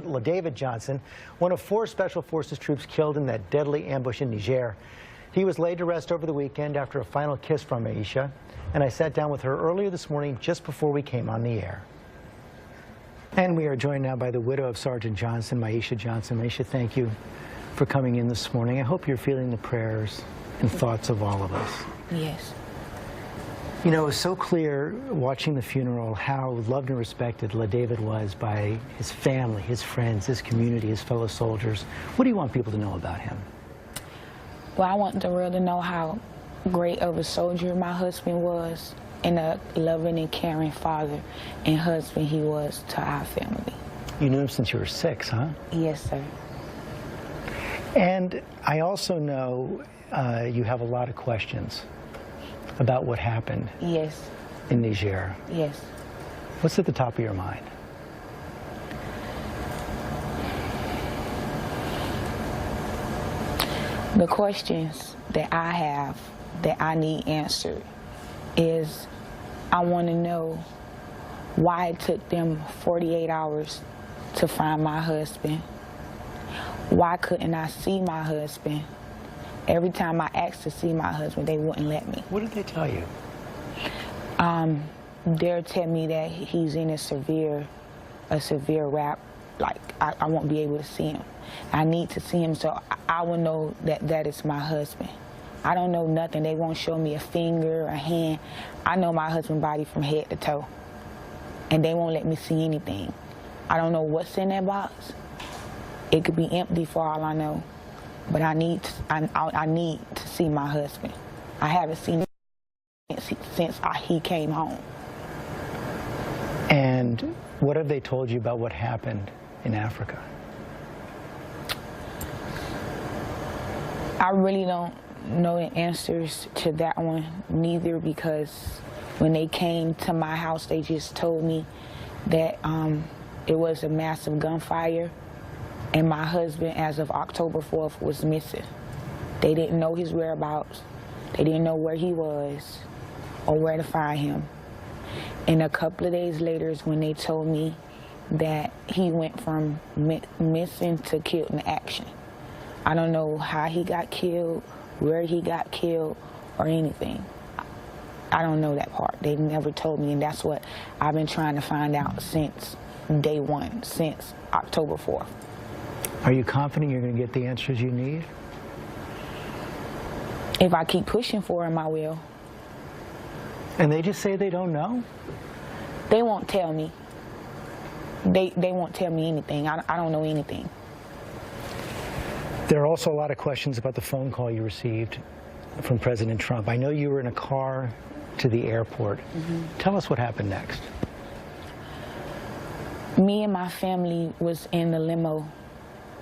LaDavid Johnson, one of 4 Special Forces troops killed in that deadly ambush in Niger. He was laid to rest over the weekend after a final kiss from Aisha, and I sat down with her earlier this morning just before we came on the air. And we are joined now by the widow of Sergeant Johnson, Aisha Johnson. Aisha, thank you for coming in this morning. I hope you're feeling the prayers and thoughts of all of us. Yes. You know, it was so clear watching the funeral how loved and respected LaDavid was by his family, his friends, his community, his fellow soldiers. What do you want people to know about him? Well, I want the world to know how great of a soldier my husband was and a loving and caring father and husband he was to our family. You knew him since you were 6, huh? Yes, sir. And I also know you have a lot of questions about what happened. Yes. In Niger. Yes. What's at the top of your mind? The questions that I have that I need answered is I want to know why it took them 48 hours to find my husband. Why couldn't I see my husband? Every time I asked to see my husband, they wouldn't let me. What did they tell you? They'll tell me that he's in a severe rap, like I won't be able to see him. I need to see him so I will know that that is my husband. I don't know nothing. They won't show me a finger, a hand. I know my husband's body from head to toe. And they won't let me see anything. I don't know what's in that box. It could be empty for all I know. But I need to see my husband. I haven't seen him since he came home. And what have they told you about what happened in Africa? I really don't know the answers to that one, neither, because when they came to my house, they just told me that it was a massive gunfire. And my husband, as of October 4th, was missing. They didn't know his whereabouts. They didn't know where he was or where to find him. And a couple of days later is when they told me that he went from missing to killed in action. I don't know how he got killed, where he got killed, or anything. I don't know that part. They never told me, and that's what I've been trying to find out since day one, since October 4th. Are you confident you're going to get the answers you need? If I keep pushing for them, I will. And they just say they don't know? They won't tell me. They won't tell me anything. I don't know anything. There are also a lot of questions about the phone call you received from President Trump. I know you were in a car to the airport. Tell us what happened next. Me and my family was in the limo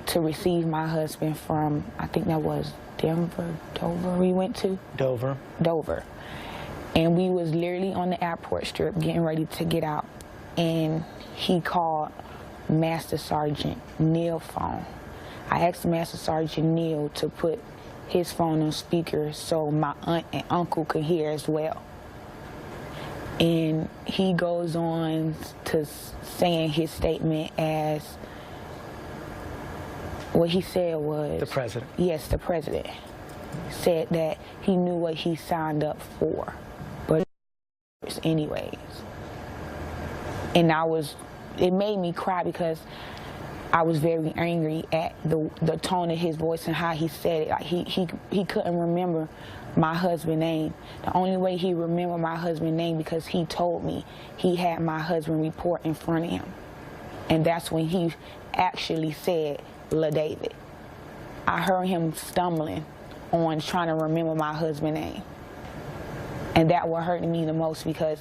to receive my husband from, I think that was Denver, Dover we went to? Dover. Dover. And we was literally on the airport strip getting ready to get out. And he called Master Sergeant Neil's phone. I asked Master Sergeant Neil to put his phone on speaker so my aunt and uncle could hear as well. And he goes on to saying his statement as, what he said was... The president. Yes, the president said that he knew what he signed up for, but anyways. And it made me cry because I was very angry at the tone of his voice and how he said it. Like he couldn't remember my husband's name. The only way he remembered my husband's name because he told me he had my husband report in front of him. And that's when he actually said LaDavid. I heard him stumbling on trying to remember my husband's name. And that what hurt me the most, because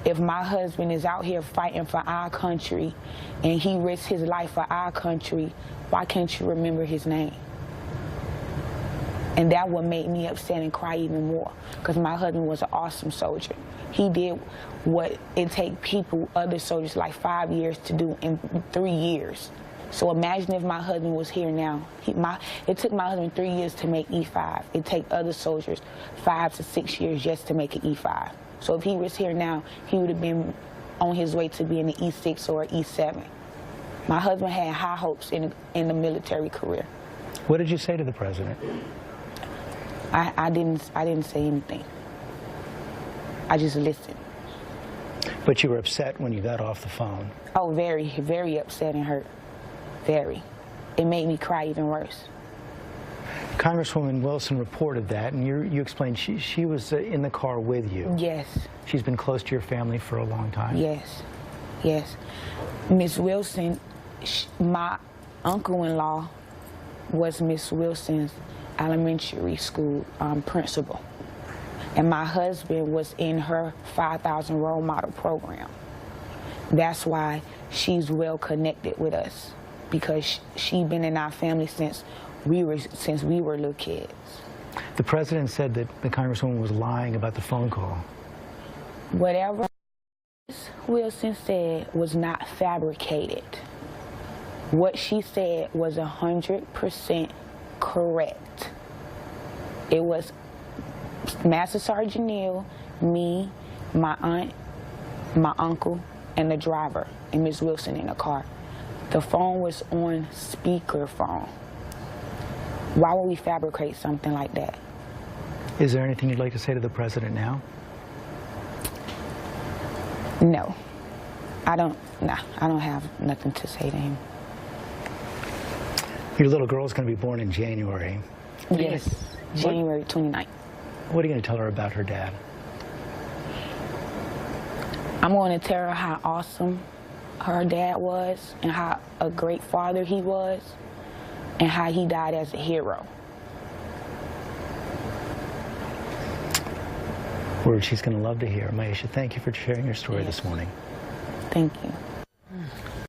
if my husband is out here fighting for our country and he risks his life for our country, why can't you remember his name? And that what made me upset and cry even more, because my husband was an awesome soldier. He did what it take people, other soldiers, like 5 years to do in 3 years. So imagine if my husband was here now. It took my husband 3 years to make E5. It take other soldiers 5 to 6 years just to make an E5. So if he was here now, he would have been on his way to being an E6 or an E7. My husband had high hopes in the military career. What did you say to the president? I didn't say anything. I just listened. But you were upset when you got off the phone. Oh, very, very upset and hurt. Very. It made me cry even worse. Congresswoman Wilson reported that, and you explained she was in the car with you. Yes. She's been close to your family for a long time. Yes. Yes. Miss Wilson, my uncle-in-law was Miss Wilson's elementary school principal. And my husband was in her 5,000 role model program. That's why she's well connected with us, because she's been in our family since we were little kids. The president said that the Congresswoman was lying about the phone call. Whatever Miss Wilson said was not fabricated. What she said was 100% correct. It was Master Sergeant Neal, me, my aunt, my uncle, and the driver, and Miss Wilson in the car. The phone was on speakerphone. Why would we fabricate something like that? Is there anything you'd like to say to the president now? No. I don't have nothing to say to him. Your little girl's going to be born in January. Yes, January 29th. What are you going to tell her about her dad? I'm going to tell her how awesome her dad was, and how a great father he was, and how he died as a hero. Words she's going to love to hear. Maisha, thank you for sharing your story Yes. this morning. Thank you.